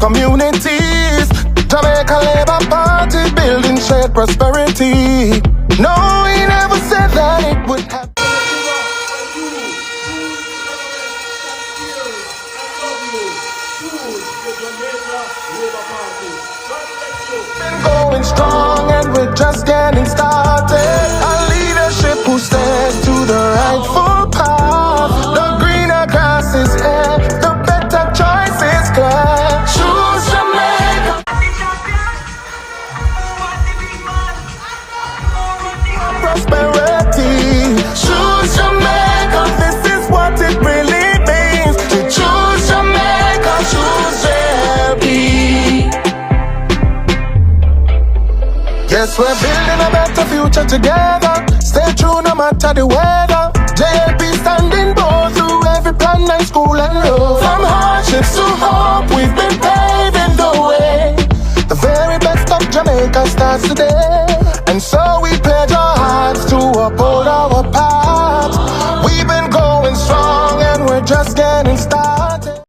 communities. Jamaica Labour Party building shared prosperity. No, he never said that it would happen. Been going strong and we're just getting started. A leadership who stands to the rightful path. The greener grass is here, the better choice is clear. Choose Jamaica. Prosperity. Choose Jamaica. This is what it really means to choose Jamaica. Choose JLP. Yes, we're building a better future together. Stay true no matter the weather. JLP standing bold through every plan and school and road. From hardships to hope, we've been paving the way. The very best of Jamaica starts today.